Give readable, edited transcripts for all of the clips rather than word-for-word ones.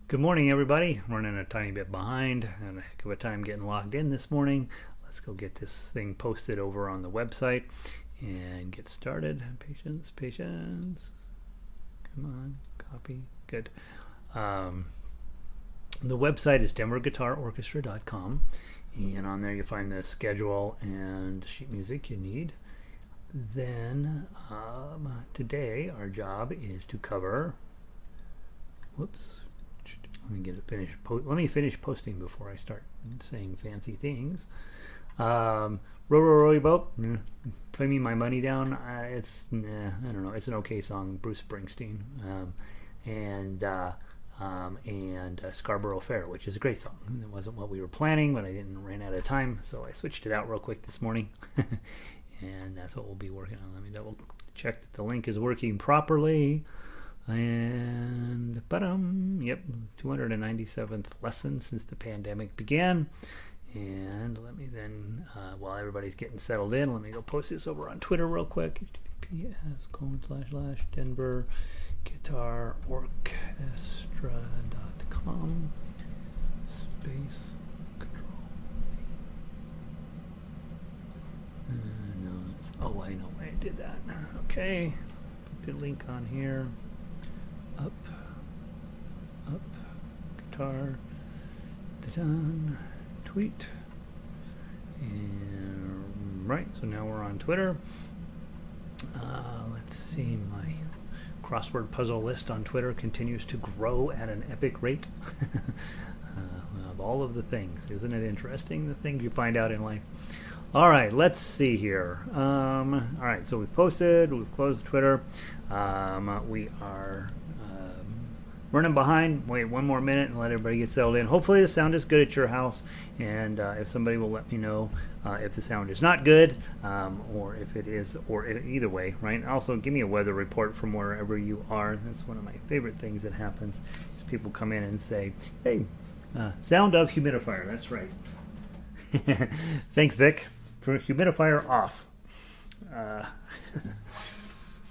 Good morning, everybody. Running a tiny bit behind and a heck of a time getting logged in this morning. Let's go get this thing posted over on the website and get started. Patience, patience. Come on, copy. Good. The website is denverguitarorchestra.com, and on there you'll find the schedule and sheet music you need. Then today our job is to cover. Whoops. Let me get it finished. Let me finish posting before I start saying fancy things. Row, row, row, boat. Play me my money down. I don't know. It's an okay song. Bruce Springsteen. And Scarborough Fair, which is a great song. It wasn't what we were planning, but I ran out of time, so I switched it out real quick this morning. And that's what we'll be working on. Let me double check that the link is working properly. And yep, 297th lesson since the pandemic began. And let me then, while everybody's getting settled in, let me go post this over on Twitter real quick. https://Denver Guitar Orchestra.com space control. No, I know why I did that. Okay, put the link on here. Up, guitar, done, tweet, and right, so now we're on Twitter. Let's see, my crossword puzzle list on Twitter continues to grow at an epic rate. Of all of the things, isn't it interesting, the things you find out in life? All right, let's see here. All right, so we've posted, we've closed Twitter. We are running behind. Wait one more minute and let everybody get settled in. Hopefully the sound is good at your house, and if somebody will let me know if the sound is not good, or if it is, or either way, right? Also, give me a weather report from wherever you are. That's one of my favorite things that happens, is people come in and say, hey, sound of humidifier. That's right. Thanks, Vic, for humidifier off.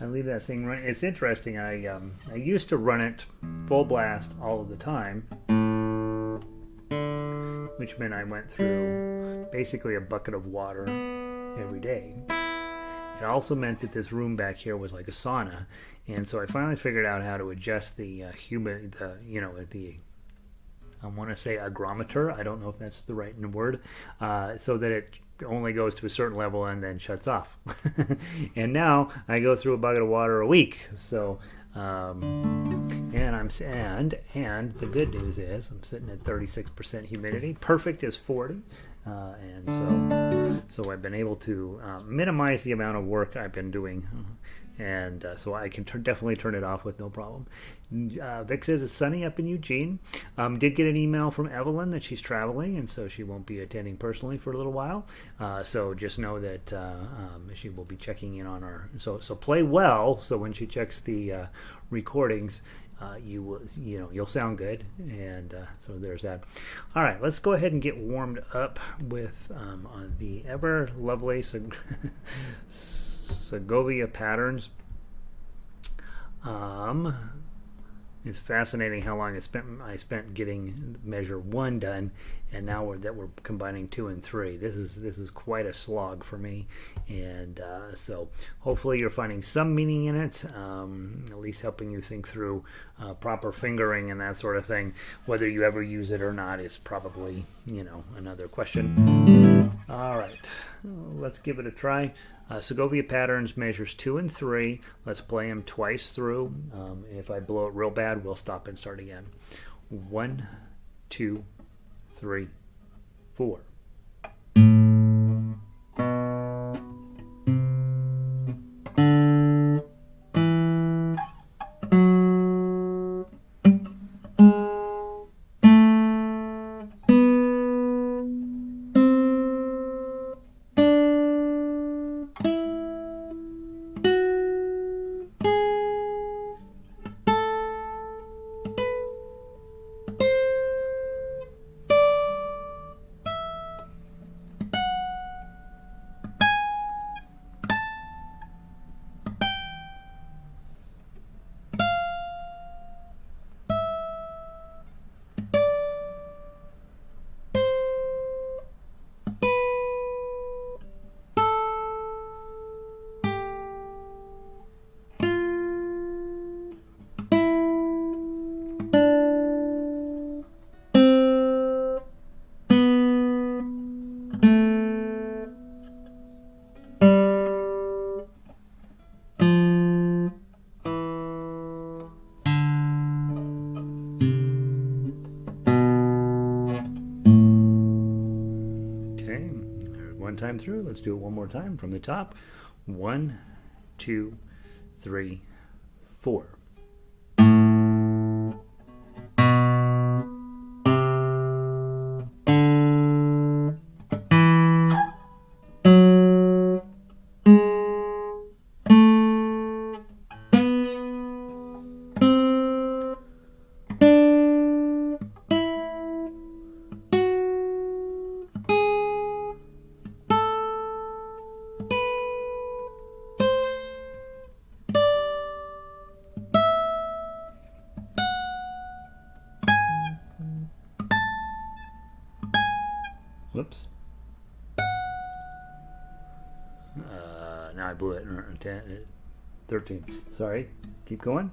I leave that thing running. It's interesting. I used to run it full blast all of the time, which meant I went through basically a bucket of water every day. It also meant that this room back here was like a sauna, and so I finally figured out how to adjust the I want to say hygrometer. I don't know if that's the right word, so that it only goes to a certain level and then shuts off. And now I go through a bucket of water a week. So, and the good news is I'm sitting at 36% humidity. Perfect is 40, and so I've been able to minimize the amount of work I've been doing. And so I can definitely turn it off with no problem. Vic says it's sunny up in Eugene. Did get an email from Evelyn that she's traveling, and so she won't be attending personally for a little while. So just know that she will be checking in on our. So play well. So when she checks the recordings, you'll sound good. And so there's that. All right, let's go ahead and get warmed up with on the ever lovely Segovia patterns. It's fascinating how long I spent getting measure 1 done, and now we're combining 2 and 3. This is quite a slog for me, and so hopefully you're finding some meaning in it, at least helping you think through proper fingering and that sort of thing. Whether you ever use it or not is probably another question. All right, let's give it a try. Segovia patterns measures 2 and 3. Let's play them twice through. If I blow it real bad, we'll stop and start again. 1, 2, 3, 4. one time through. Let's do it one more time from the top. 1, 2, 3, 4. Whoops. Now I blew it. 10, 13. Sorry. Keep going.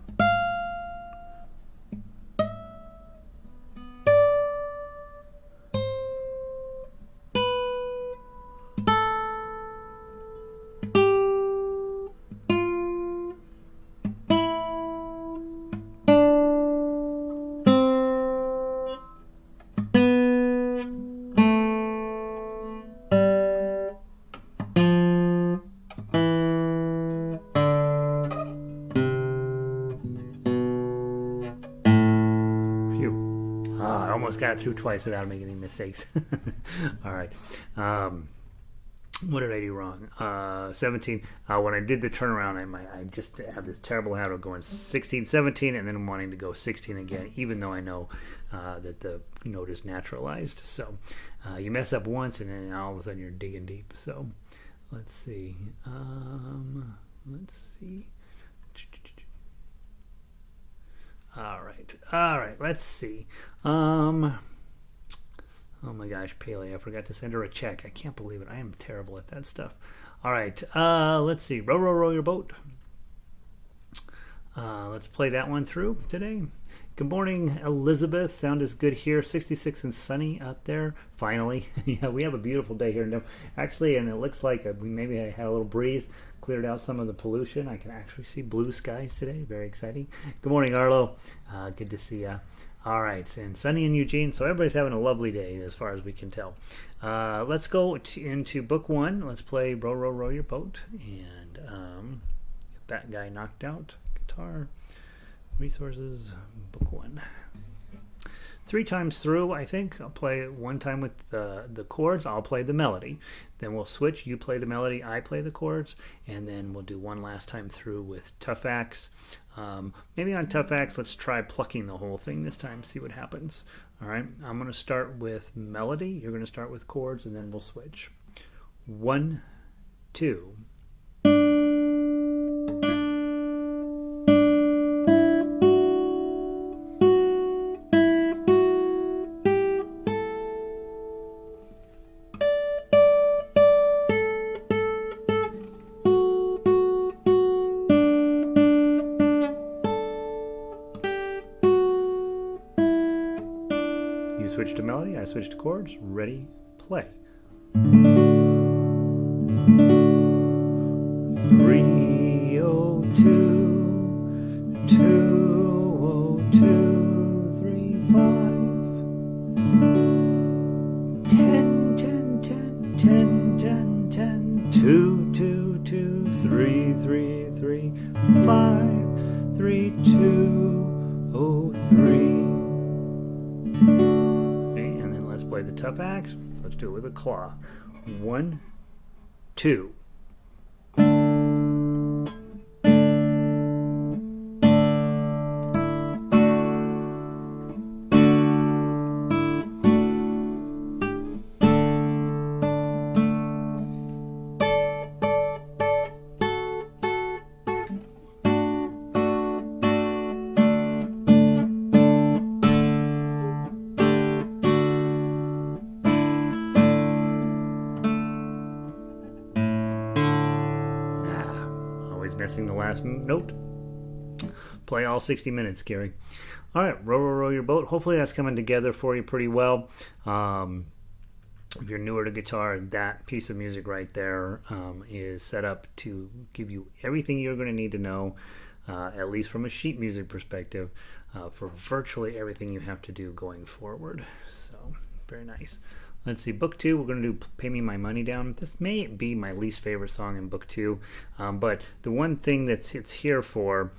I almost got it through twice without making any mistakes. All right. What did I do wrong? 17. When I did the turnaround, I just have this terrible habit of going 16, 17, and then wanting to go 16 again, even though I know that the note is naturalized. So you mess up once, and then all of a sudden you're digging deep. So let's see. All right, let's see. Oh my gosh, Paley, I forgot to send her a check. I can't believe it. I am terrible at that stuff. All right, let's see. Row, row, row your boat. Let's play that one through today. Good morning, Elizabeth. Sound is good here. 66 and sunny out there. Finally. Yeah, we have a beautiful day here. Actually, and it looks like we maybe had a little breeze, cleared out some of the pollution. I can actually see blue skies today. Very exciting. Good morning, Arlo. Good to see you. All right, and sunny in Eugene. So everybody's having a lovely day as far as we can tell. Let's go into book one. Let's play Row, Row, Row Your Boat. And get that guy knocked out. Guitar. Resources, book one. 3 times through, I think. I'll play it one time with the chords. I'll play the melody. Then we'll switch. You play the melody, I play the chords. And then we'll do one last time through with Tough Axe. Maybe on Tough Axe, let's try plucking the whole thing this time, see what happens. All right, I'm going to start with melody. You're going to start with chords, and then we'll switch. 1, 2. Switch to melody, I switch to chords. Ready, play. 302, 202, 3 5, 10 10 10 10 10 10, 2 2 2, 3 3 3, 5 3 2 0 3. Play the Tough Axe. Let's do it with a claw. 1, 2. Missing the last note. Play all 60 minutes, Gary. All right, row, row, row your boat. Hopefully that's coming together for you pretty well. If you're newer to guitar, that piece of music right there is set up to give you everything you're going to need to know, at least from a sheet music perspective, for virtually everything you have to do going forward. So, very nice. let's see, book 2, we're going to do Pay Me My Money Down. This may be my least favorite song in book 2, but the one thing that it's here for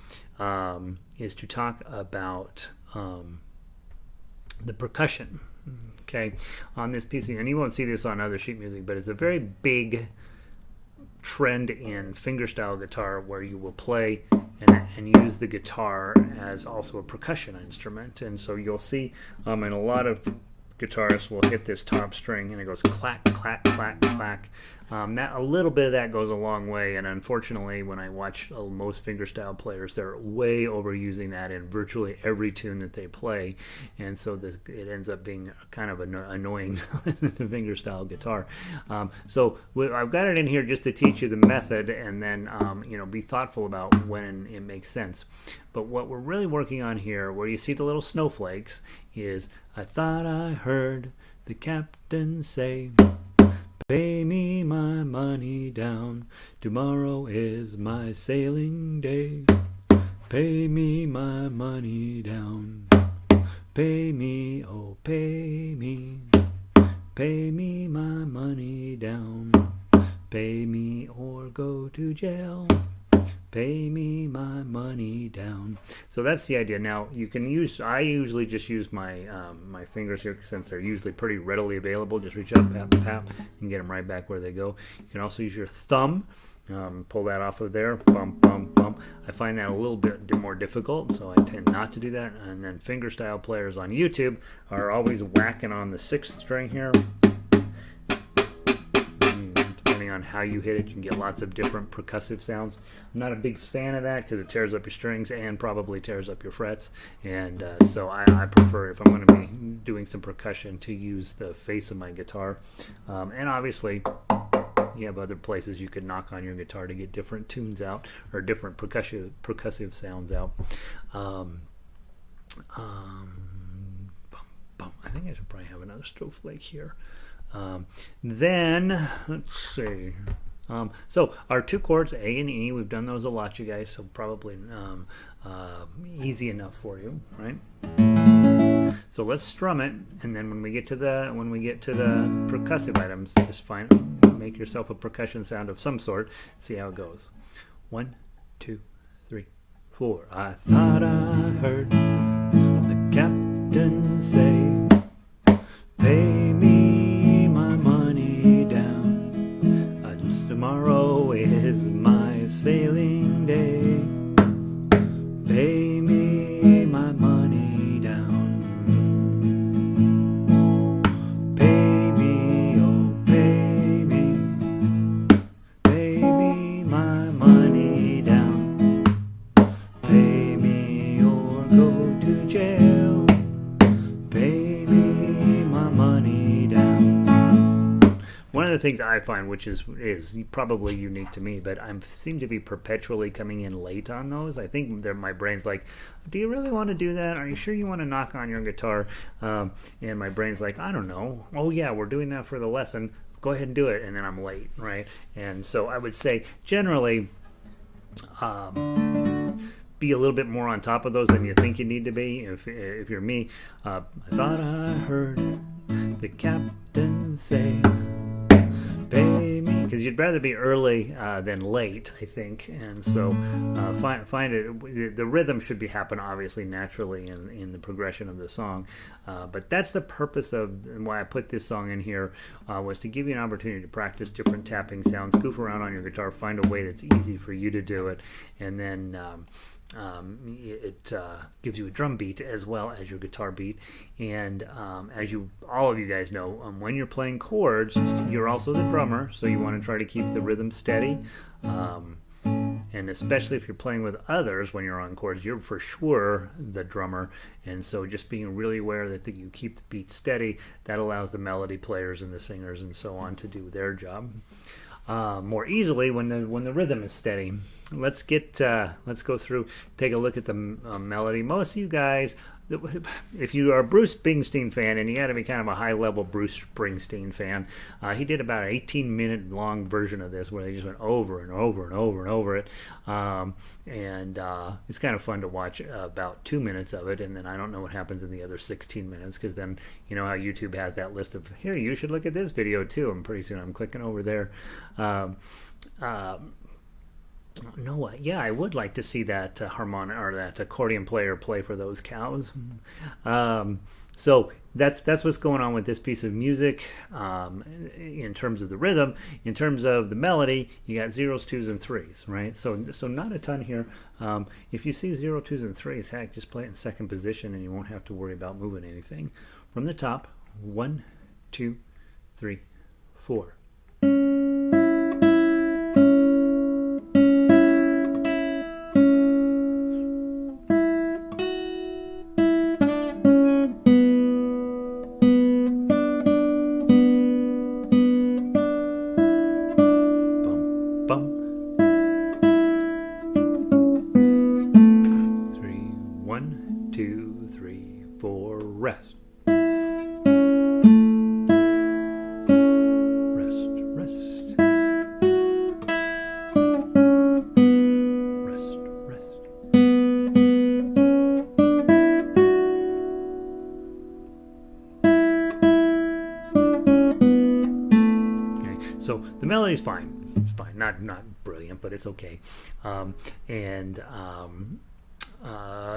is to talk about the percussion, okay, on this piece. And you won't see this on other sheet music, but it's a very big trend in fingerstyle guitar where you will play and use the guitar as also a percussion instrument. And so you'll see in a lot of guitarists will hit this top string and it goes clack, clack, clack, clack. A little bit of that goes a long way, and unfortunately when I watch most fingerstyle players, they're way overusing that in virtually every tune that they play, and so it ends up being kind of annoying the fingerstyle guitar. So I've got it in here just to teach you the method, and then be thoughtful about when it makes sense. But what we're really working on here, where you see the little snowflakes, is I thought I heard the captain say, pay me my money down, tomorrow is my sailing day. Pay me my money down, pay me, oh pay me my money down. Pay me or go to jail. Pay me my money down. So that's the idea. Now you can use, I usually just use my my fingers here since they're usually pretty readily available. Just reach up, tap, tap, and get them right back where they go. You can also use your thumb, pull that off of there, bump, bump, bump. I find that a little bit more difficult, so I tend not to do that. And then fingerstyle players on YouTube are always whacking on the 6th string here. On how you hit it, you can get lots of different percussive sounds. I'm not a big fan of that because it tears up your strings and probably tears up your frets, and so I prefer, if I'm going to be doing some percussion, to use the face of my guitar. And obviously you have other places you could knock on your guitar to get different tunes out, or different percussive sounds out. I think I should probably have another snowflake here. Then let's see. So our 2 chords, A and E, we've done those a lot, you guys. So probably easy enough for you, right? So let's strum it, and then when we get to the percussive items, just make yourself a percussion sound of some sort. See how it goes. 1, 2, 3, 4. I thought I heard the captain say, pay me my money down. Tomorrow is my sailing day. Pay me my money down. Pay me, oh pay me. Pay me my money down. Pay me or go to jail. Pay me my money down. One of the things I find, which is probably unique to me, but I seem to be perpetually coming in late on those. I think my brain's like, do you really want to do that? Are you sure you want to knock on your guitar? And my brain's like, I don't know. Oh yeah, we're doing that for the lesson. Go ahead and do it. And then I'm late, right? And so I would say generally be a little bit more on top of those than you think you need to be. If you're me, I thought I heard the captain say, pay me, because you'd rather be early than late, I think. And so find it. The rhythm should be happen obviously naturally in the progression of the song, but that's the purpose of and why I put this song in here, was to give you an opportunity to practice different tapping sounds, goof around on your guitar, find a way that's easy for you to do it, and then it gives you a drum beat as well as your guitar beat. And as all of you guys know, when you're playing chords, you're also the drummer, so you want to try to keep the rhythm steady. And especially if you're playing with others when you're on chords, you're for sure the drummer. And so just being really aware that you keep the beat steady, that allows the melody players and the singers and so on to do their job more easily when the rhythm is steady. Let's go through, take a look at the melody. Most of you guys if you are a Bruce Springsteen fan, and you got to be kind of a high-level Bruce Springsteen fan, he did about an 18-minute long version of this where they just went over and over and over and over it, and it's kind of fun to watch about 2 minutes of it, and then I don't know what happens in the other 16 minutes, because then you know how YouTube has that list of, here, you should look at this video too, and pretty soon I'm clicking over there. No, yeah, I would like to see that harmonic or that accordion player play for those cows. So that's what's going on with this piece of music. In terms of the rhythm, in terms of the melody, you got zeros, twos, and threes, right? So not a ton here. If you see 0, 2s, and 3s, heck, just play it in second position, and you won't have to worry about moving anything. From the top, 1, 2, 3, 4. Rest. Rest, rest. Rest, rest. Okay, so the melody's fine. It's fine. Not brilliant, but it's okay.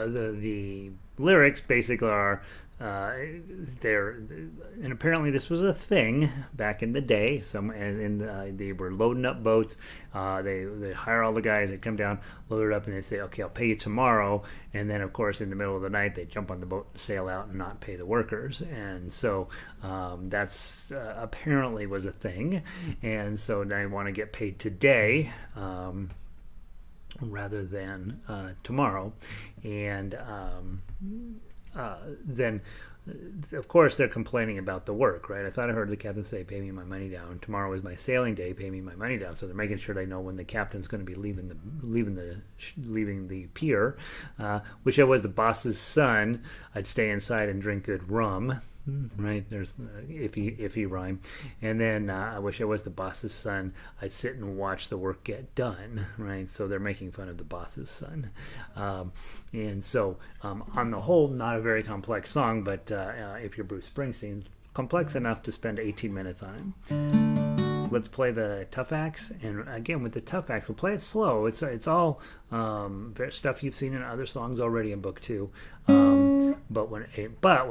The lyrics basically are and apparently this was a thing back in the day. They were loading up boats. They hire all the guys that come down, load it up, and they say, okay, I'll pay you tomorrow. And then, of course, in the middle of the night, they jump on the boat and sail out and not pay the workers. And so that's apparently was a thing. And so they want to get paid today. Rather than tomorrow, and then of course they're complaining about the work, right? I thought I heard the captain say, pay me my money down. Tomorrow is my sailing day, pay me my money down. So they're making sure they know when the captain's going to be leaving the pier. Wish I was the boss's son, I'd stay inside and drink good rum. Right, there's iffy rhyme. And then I wish I was the boss's son, I'd sit and watch the work get done. Right, so they're making fun of the boss's son. And so on the whole, not a very complex song, but if you're Bruce Springsteen, complex enough to spend 18 minutes on it. Let's play the tough acts, and again with the tough acts, we'll play it slow. It's all stuff you've seen in other songs already in book 2. But when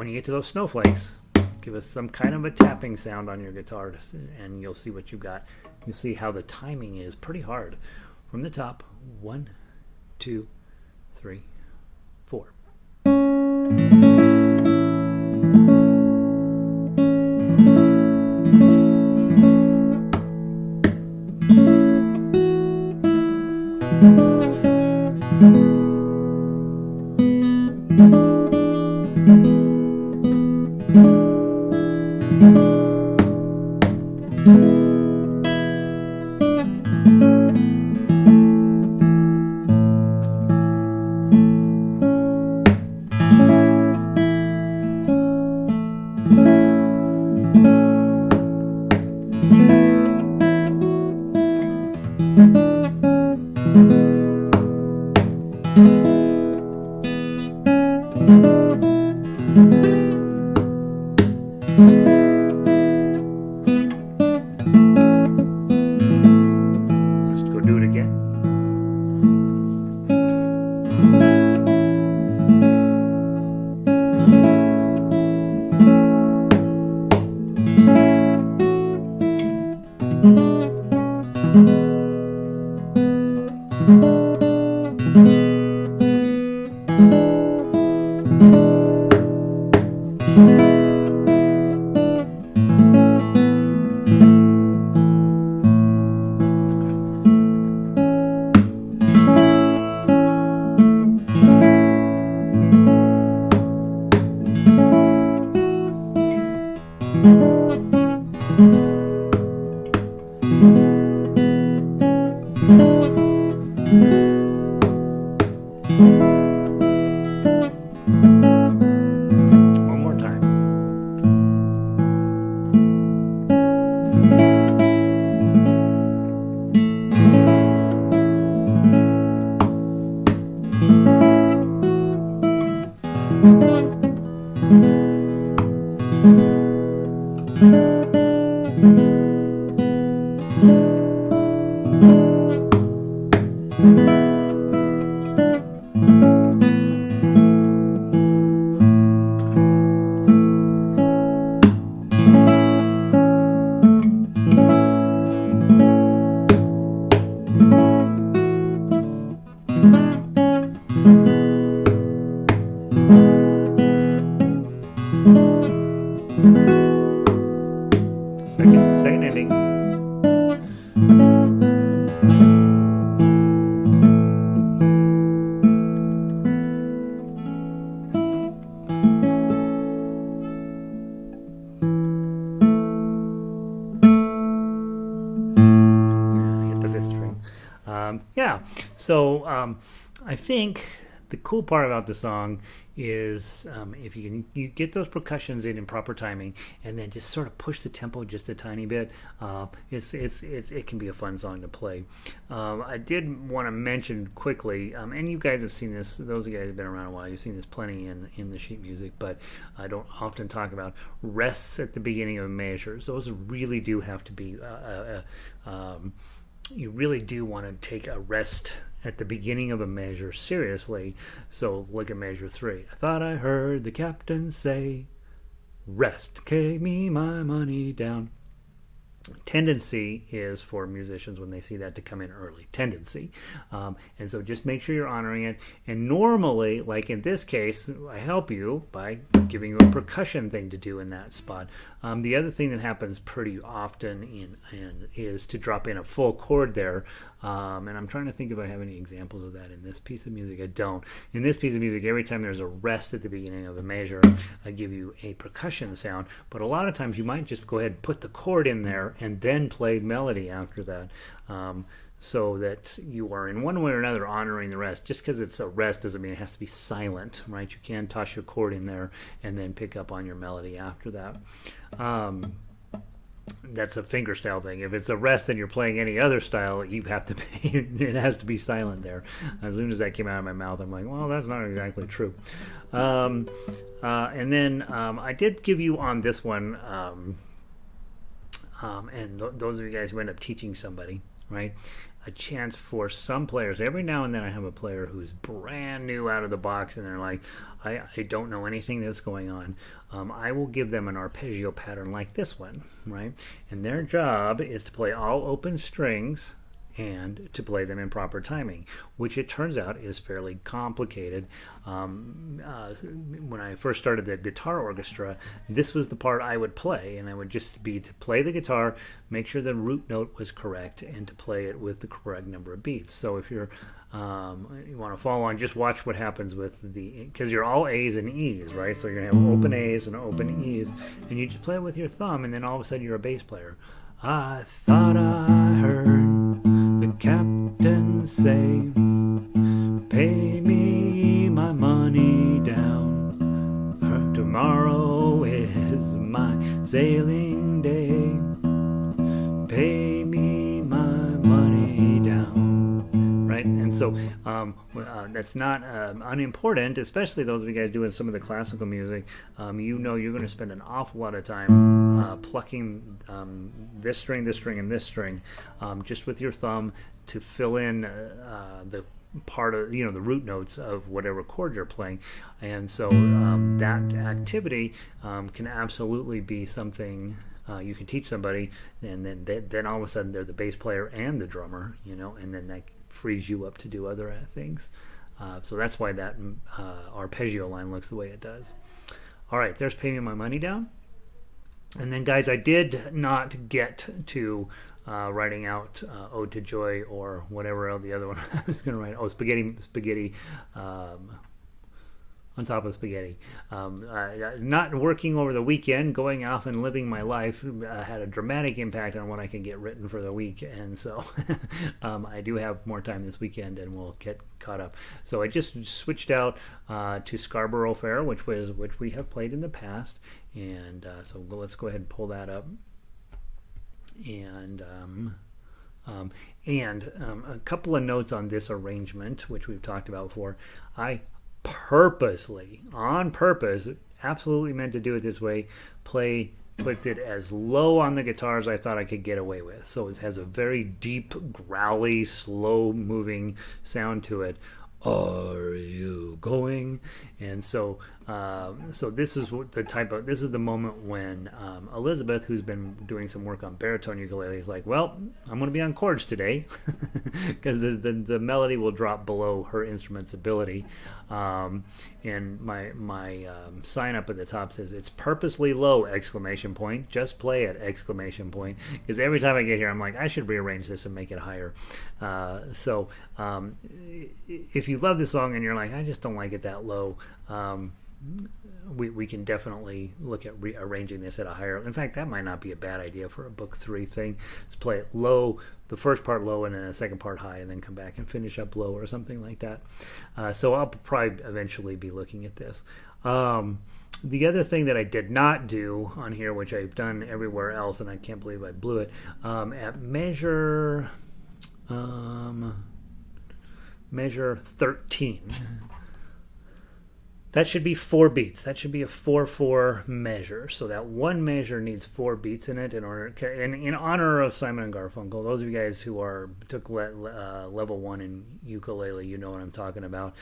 you get to those snowflakes, give us some kind of a tapping sound on your guitar, and you'll see what you've got. You'll see how the timing is pretty hard. From the top, 1, 2, 3, 4. Second ending. Hit the fifth string. Yeah, so I think the cool part about the song is if you get those percussions in proper timing and then just sort of push the tempo just a tiny bit, it can be a fun song to play. I did want to mention quickly, and you guys have seen this, those of you guys have been around a while, you've seen this plenty in the sheet music, but I don't often talk about rests at the beginning of measures. Those really do have to be you really do want to take a rest at the beginning of a measure seriously. So look at measure 3. I thought I heard the captain say, rest, pay me my money down. Tendency is for musicians when they see that to come in early. Tendency. And so just make sure you're honoring it. And normally, like in this case, I help you by giving you a percussion thing to do in that spot. The other thing that happens pretty often is to drop in a full chord there. And I'm trying to think if I have any examples of that in this piece of music. I don't. In this piece of music, every time there's a rest at the beginning of a measure, I give you a percussion sound. But a lot of times you might just go ahead and put the chord in there and then play melody after that. So that you are in one way or another honoring the rest. Just because it's a rest doesn't mean it has to be silent, right? You can toss your chord in there and then pick up on your melody after that. That's a fingerstyle thing. If it's a rest and you're playing any other style, you have to it has to be silent there. As soon as that came out of my mouth, I'm like, well, that's not exactly true. And then I did give you on this one, and those of you guys who end up teaching somebody, right, a chance for some players. Every now and then I have a player who's brand new out of the box and they're like, I don't know anything that's going on. I will give them an arpeggio pattern like this one, right? And their job is to play all open strings and to play them in proper timing, which it turns out is fairly complicated. When I first started the guitar orchestra, this was the part I would play, and I would just be to play the guitar, make sure the root note was correct, and to play it with the correct number of beats. So if you're you want to follow along, just watch what happens with because you're all A's and E's, right? So you're going to have open A's and open E's, and you just play it with your thumb, and then all of a sudden you're a bass player. I thought I heard the captain say, pay me my money down. Tomorrow is my sailing day. Pay me my money down. Right? And so that's not unimportant, especially those of you guys doing some of the classical music. You know you're going to spend an awful lot of time plucking this string, and this string, just with your thumb to fill in the part of the root notes of whatever chord you're playing. And so that activity can absolutely be something you can teach somebody, and then all of a sudden they're the bass player and the drummer, and then that frees you up to do other things. So that's why that arpeggio line looks the way it does. All right, there's Pay Me My Money Down. And then, guys, I did not get to writing out Ode to Joy or whatever else the other one I was going to write. Oh, spaghetti on top of spaghetti. Not working over the weekend, going off and living my life had a dramatic impact on what I can get written for the week. And so I do have more time this weekend and we'll get caught up. So I just switched out to Scarborough Fair, which we have played in the past. And so let's go ahead and pull that up. And a couple of notes on this arrangement, which we've talked about before. I purposely, on purpose, absolutely meant to do it this way. Put it as low on the guitar as I thought I could get away with. So it has a very deep, growly, slow-moving sound to it. Are you going? And so this is this is the moment when Elizabeth, who's been doing some work on baritone ukulele, is like, well, I'm going to be on chords today, because the melody will drop below her instrument's ability. And my sign up at the top says it's purposely low! Just play it! Because every time I get here, I'm like, I should rearrange this and make it higher. If you love this song and you're like, I just don't like it that low, we can definitely look at rearranging this at a higher. In fact, that might not be a bad idea for a book 3 thing. Let's play it low, the first part low, and then the second part high, and then come back and finish up low or something like that. So I'll probably eventually be looking at this. The other thing that I did not do on here, which I've done everywhere else, and I can't believe I blew it, at measure 13. That should be 4 beats. That should be a 4/4 measure. So that one measure needs 4 beats in it in honor of Simon and Garfunkel. Those of you guys who took level 1 in ukulele, you know what I'm talking about.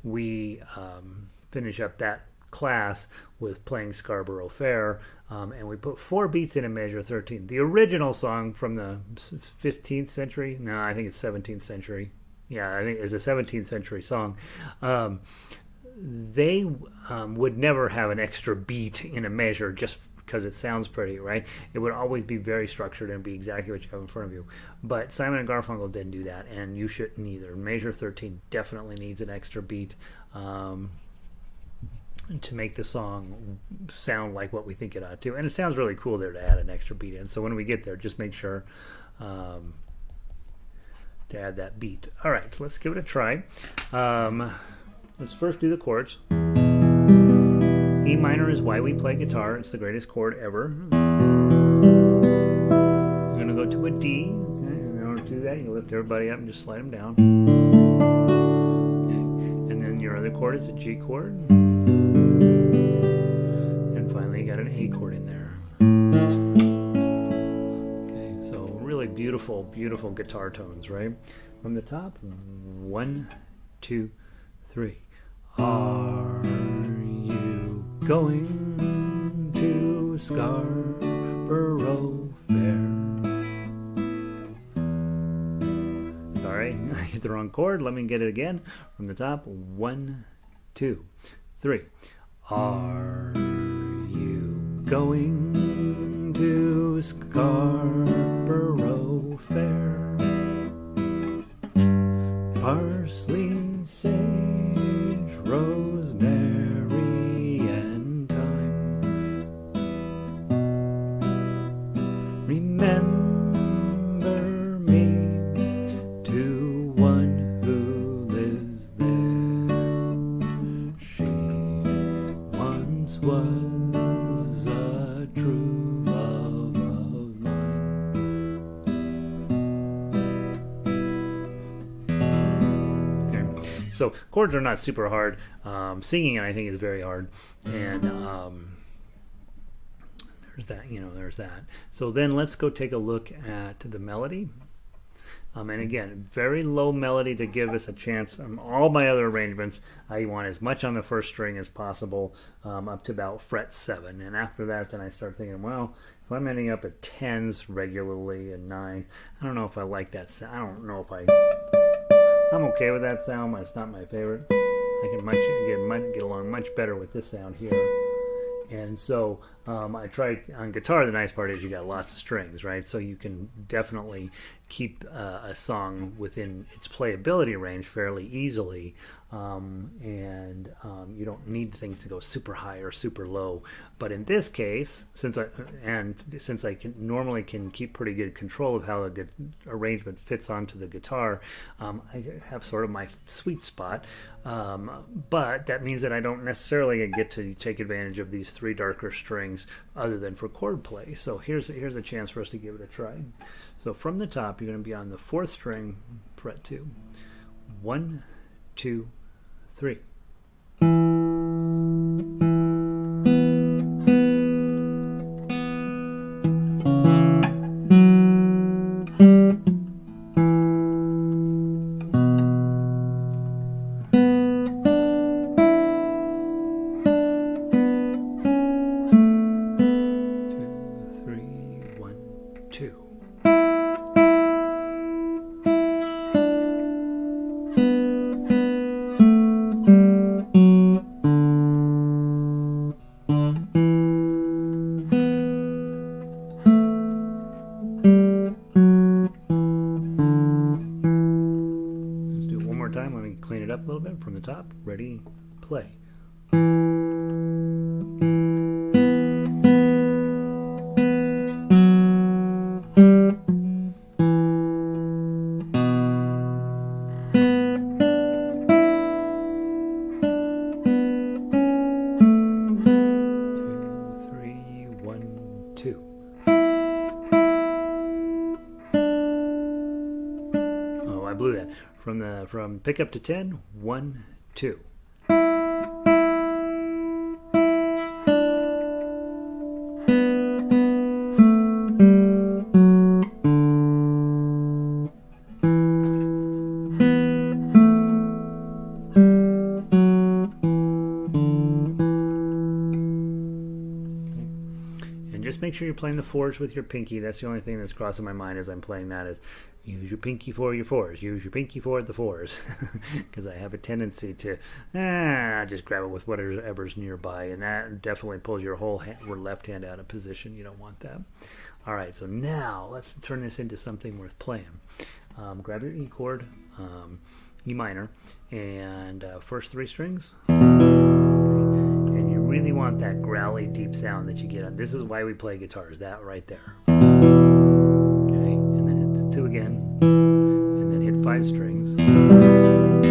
We finish up that class with playing Scarborough Fair, and we put 4 beats in a measure 13. The original song from the 15th century, no, I think it's 17th century. Yeah, I think it's a 17th century song. They would never have an extra beat in a measure just because it sounds pretty, right? It would always be very structured and be exactly what you have in front of you. But Simon and Garfunkel didn't do that, and you shouldn't either. Measure 13 definitely needs an extra beat to make the song sound like what we think it ought to. And it sounds really cool there to add an extra beat in. So when we get there, just make sure to add that beat. All right, so let's give it a try. Let's first do the chords. E minor is why we play guitar. It's the greatest chord ever. We're going to go to a D. Okay, in order to do that, you lift everybody up and just slide them down. Okay. And then your other chord is a G chord. And finally, you got an A chord in there. Okay, so really beautiful, beautiful guitar tones, right? From the top, 1, 2, 3. Are you going to Scarborough Fair? Sorry, I hit the wrong chord. Let me get it again. From the top, 1, 2, 3. Are you going to Scarborough Fair? Parsley, sage, rosemary, and thyme. Remember me to one who lives there. She once was a true love of mine. Okay. So chords are not super hard. Singing, I think, is very hard. And there's that. So then let's go take a look at the melody. And again, very low melody to give us a chance. All my other arrangements, I want as much on the first string as possible, up to about fret 7. And after that, then I start thinking, well, if I'm ending up at 10s regularly and 9s, I don't know if I like that sound. I don't know if I'm okay with that sound, but it's not my favorite. I can get along much better with this sound here. And so I tried on guitar. The nice part is you got lots of strings, right? So you can definitely keep a song within its playability range fairly easily, and you don't need things to go super high or super low. But in this case, since I normally can keep pretty good control of how a good arrangement fits onto the guitar, I have sort of my sweet spot. But that means that I don't necessarily get to take advantage of these 3 darker strings other than for chord play. So here's a chance for us to give it a try. So from the top, you're going to be on the 4th string, fret 2. 1, 2, 3. the top. Ready, play. I blew that. From pick up to 10, 1, 2. And just make sure you're playing the fours with your pinky. That's the only thing that's crossing my mind as I'm playing that is use your pinky for your fours. Use your pinky for the fours. Because I have a tendency to just grab it with whatever's nearby. And that definitely pulls your whole left hand out of position. You don't want that. All right, so now let's turn this into something worth playing. Grab your E chord, E minor, and first 3 strings. And you really want that growly, deep sound that you get on. This is why we play guitars, that right there. Okay, and then hit the 2 again, and then hit 5 strings. And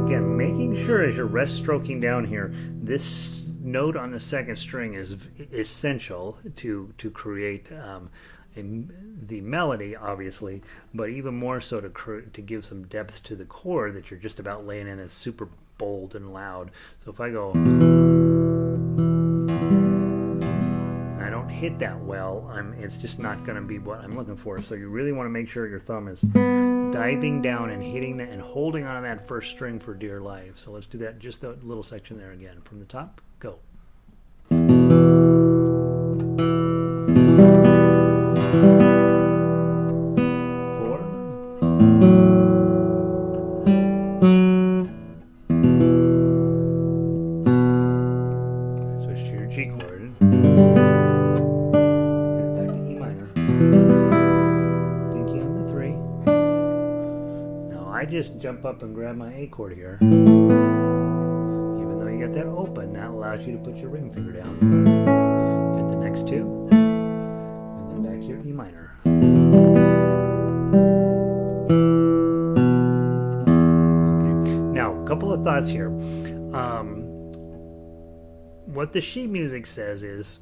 again, making sure as you're rest stroking down here, this note on the 2nd string is essential to create the melody, obviously, but even more so to give some depth to the chord that you're just about laying in. Is super bold and loud. So if I go, and I don't hit that well, it's just not going to be what I'm looking for. So you really want to make sure your thumb is diving down and hitting that and holding on to that first string for dear life. So let's do that, just the little section there again. From the top, go. G chord, and back to E minor, pinky on the 3. Now I just jump up and grab my A chord here. Even though you got that open, that allows you to put your ring finger down. Hit the next 2, and then back to your E minor. Okay. Now, a couple of thoughts here. What the sheet music says is,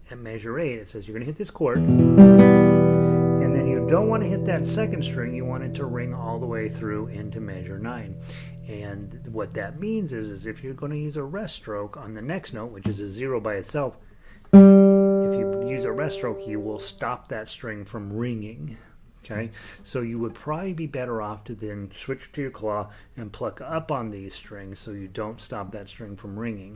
at measure 8, it says you're going to hit this chord, and then you don't want to hit that 2nd string. You want it to ring all the way through into measure 9. And what that means is if you're going to use a rest stroke on the next note, which is a 0 by itself, if you use a rest stroke, you will stop that string from ringing. Okay, so you would probably be better off to then switch to your claw and pluck up on these strings so you don't stop that string from ringing.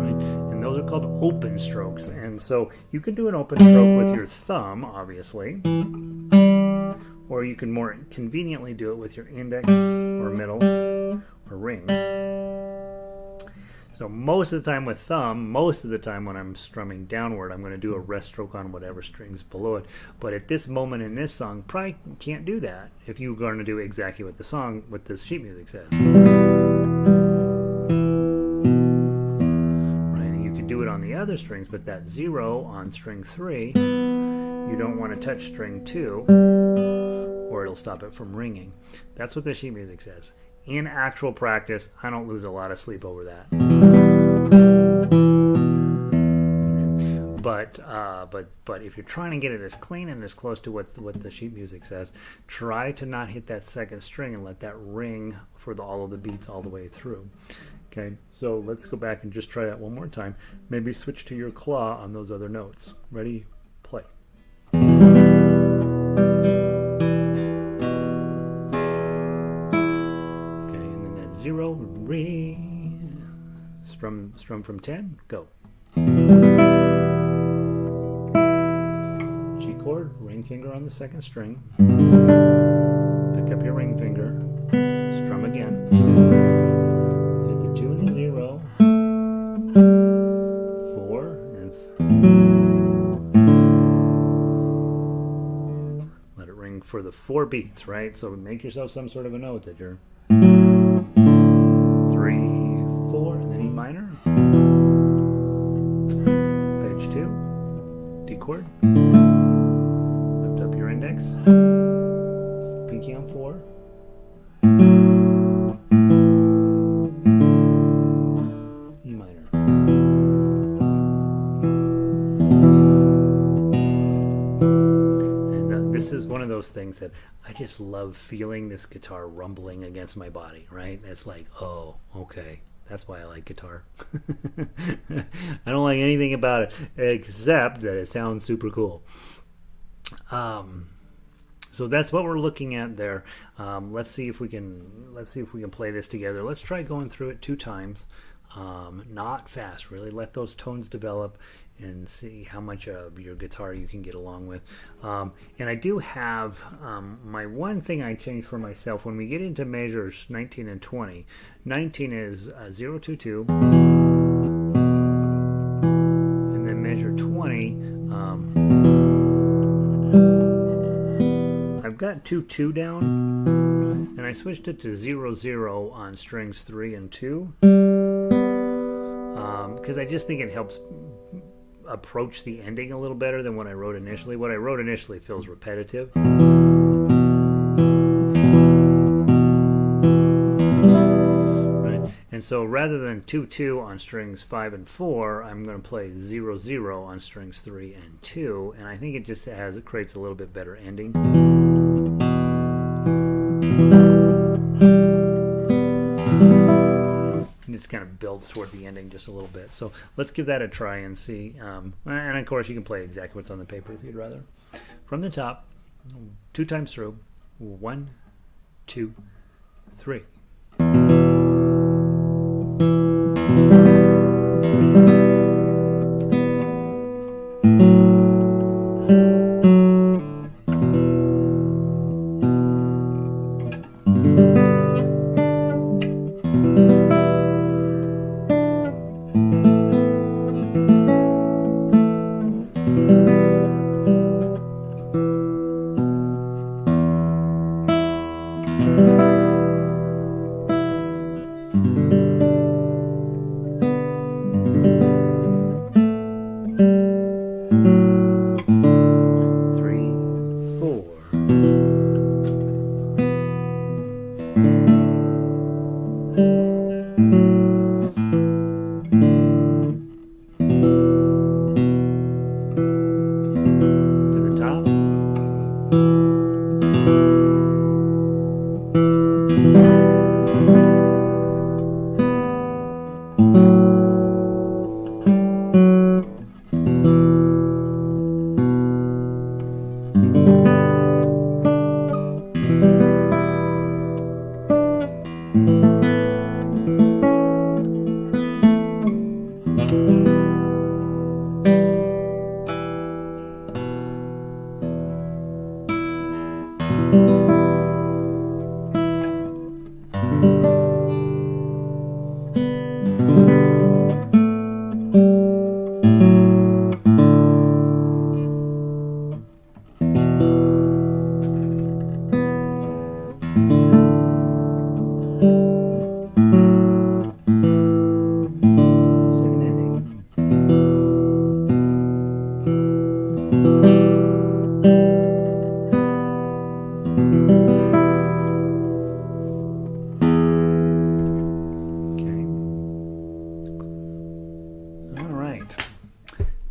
Right? And those are called open strokes. And so you can do an open stroke with your thumb, obviously, or you can more conveniently do it with your index or middle or ring. So most of the time with thumb, most of the time when I'm strumming downward, I'm going to do a rest stroke on whatever strings below it. But at this moment in this song, probably can't do that if you're going to do exactly what the sheet music says. Right, and you can do it on the other strings, but that 0 on string 3, you don't want to touch string 2, or it'll stop it from ringing. That's what the sheet music says. In actual practice, I don't lose a lot of sleep over that. But if you're trying to get it as clean and as close to what the sheet music says, try to not hit that 2nd string and let that ring for all of the beats all the way through. Okay, so let's go back and just try that one more time. Maybe switch to your claw on those other notes. Ready? Play. 0, re, strum from 10, go. G chord, ring finger on the 2nd string. Pick up your ring finger, strum again. Hit the 2 and the 0, 4, and for the 4 beats, right? So make yourself some sort of a note that you're 3, 4, and then E minor. Page 2, D chord. Lift up your index. Pinky on 4. E minor. And this is one of those things that I just love, feeling this guitar rumbling against my body, right? It's like, oh, okay. That's why I like guitar. I don't like anything about it except that it sounds super cool. So that's what we're looking at there. Let's see if we can play this together. Let's try going through it 2 times, not fast. Really let those tones develop and see how much of your guitar you can get along with. And I do have my one thing I changed for myself when we get into measures 19 and 20. 19 is 0, 2, 2, and then measure 20. I've got 2, 2 down, and I switched it to 0, 0 on strings 3 and 2, because I just think it helps approach the ending a little better than what I wrote initially. What I wrote initially feels repetitive. Right? And so rather than 2, 2 on strings 5 and 4, I'm going to play 0, 0 on strings 3 and 2, and I think it just creates a little bit better ending. It just kind of builds toward the ending just a little bit. So let's give that a try and see. And of course, you can play exactly what's on the paper if you'd rather. From the top, 2 times through. 1, 2, 3.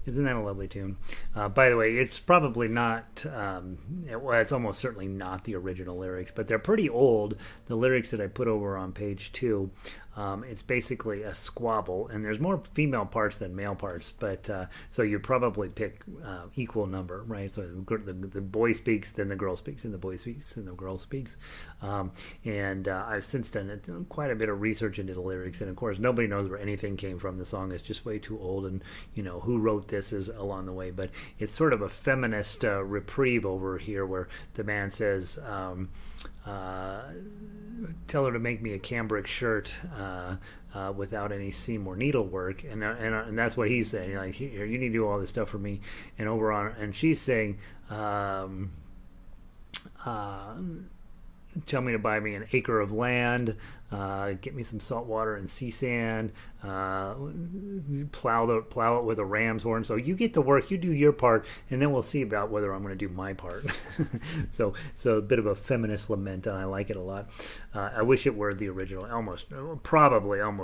Isn't that a lovely tune? By the way, it's probably not, well, it's almost certainly not the original lyrics, but they're pretty old. The lyrics that I put over on page 2, it's basically a squabble, and there's more female parts than male parts, but so you probably pick equal number, right? So the boy speaks, then the girl speaks, and the boy speaks, and the girl speaks. And I've since done quite a bit of research into the lyrics, and of course nobody knows where anything came from. The song is just way too old, and who wrote this is along the way, but it's sort of a feminist reprieve over here where the man says, tell her to make me a cambric shirt without any seam or needlework, and that's what he's saying. Like, here, you need to do all this stuff for me. And over on, and she's saying, tell me to buy me an acre of land, get me some salt water and sea sand, plow it with a ram's horn. So you get to work, you do your part, and then we'll see about whether I'm going to do my part. so a bit of a feminist lament, and I like it a lot. I wish it were the original. Almost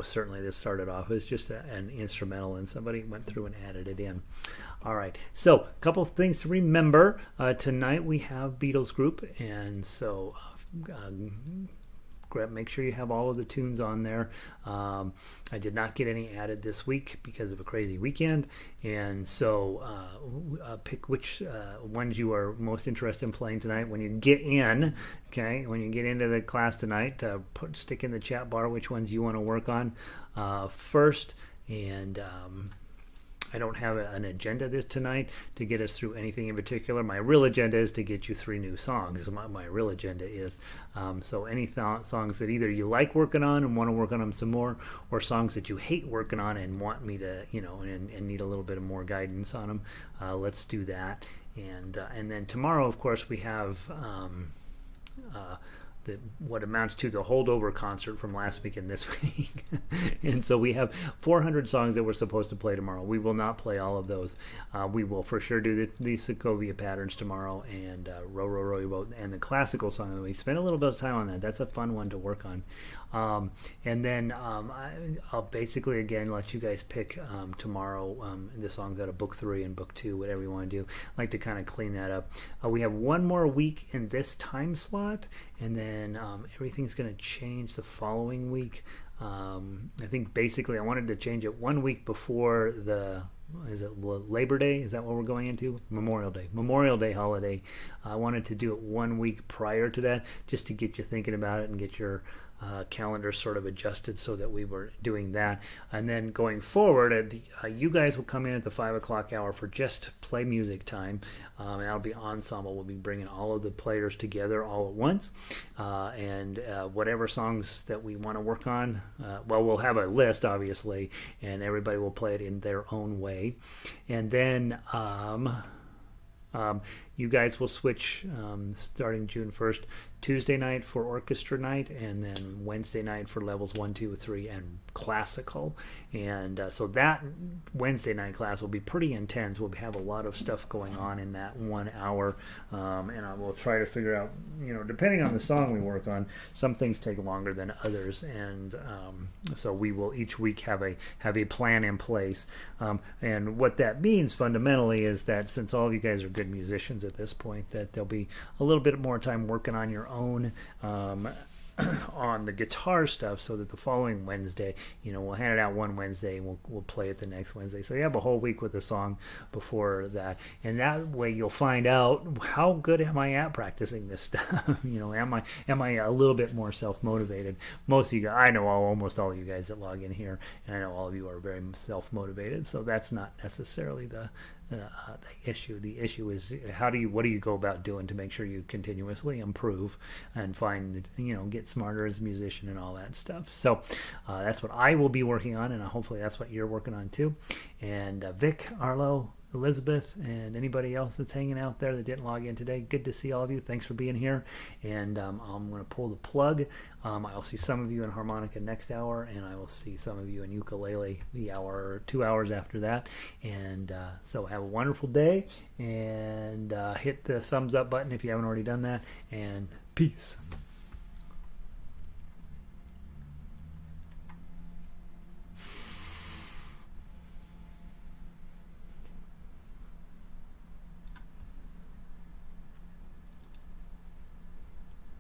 certainly this started off as just an instrumental, and somebody went through and added it in. All right, so a couple of things to remember. Tonight we have Beatles group, and so make sure you have all of the tunes on there. I did not get any added this week because of a crazy weekend, and so pick which ones you are most interested in playing tonight. When you get in, when you get into the class tonight, stick in the chat bar which ones you want to work on first, and I don't have an agenda this tonight to get us through anything in particular. My real agenda is to get you 3 new songs. My real agenda is. So any songs that either you like working on and want to work on them some more, or songs that you hate working on and want me to, and need a little bit of more guidance on them, let's do that. And then tomorrow, of course, we have what amounts to the holdover concert from last week and this week. And so we have 400 songs that we're supposed to play tomorrow. We will not play all of those. We will for sure do the Segovia patterns tomorrow, and Row, Row, Row Your Boat, and the classical song of the week. Spend a little bit of time on that. That's a fun one to work on. And then I'll basically, again, let you guys pick tomorrow the songs out of Book 3 and Book 2, whatever you want to do. I like to kind of clean that up. We have one more week in this time slot, and then everything's going to change the following week. I think basically I wanted to change it 1 week before is it Labor Day? Is that what we're going into? Memorial Day holiday. I wanted to do it 1 week prior to that, just to get you thinking about it and get your calendar sort of adjusted so that we were doing that. And then going forward, you guys will come in at the 5 o'clock hour for just play music time, and that'll be ensemble. We'll be bringing all of the players together all at once, and whatever songs that we want to work on, we'll have a list obviously, and everybody will play it in their own way. And then you guys will switch starting June 1st, Tuesday night for orchestra night, and then Wednesday night for levels 1, 2, 3, and classical. And so that Wednesday night class will be pretty intense. We'll have a lot of stuff going on in that 1 hour, and I will try to figure out, depending on the song we work on, some things take longer than others, and so we will each week have a plan in place. And what that means fundamentally is that since all of you guys are good musicians at this point, that there'll be a little bit more time working on your own on the guitar stuff, so that the following Wednesday, we'll hand it out one Wednesday and we'll play it the next Wednesday. So you have a whole week with a song before that, and that way you'll find out how good am I at practicing this stuff. Am I a little bit more self-motivated? Most of you guys, I know almost all of you guys that log in here, and I know all of you are very self-motivated. So that's not necessarily the issue. The issue is what do you go about doing to make sure you continuously improve and find, get smarter as a musician and all that stuff. So that's what I will be working on, and hopefully that's what you're working on too. And Vic, Arlo, Elizabeth, and anybody else that's hanging out there that didn't log in today, good to see all of you. Thanks for being here. And I'm going to pull the plug. I'll see some of you in harmonica next hour, and I will see some of you in ukulele the hour or 2 hours after that. And so have a wonderful day, and hit the thumbs up button if you haven't already done that, and peace.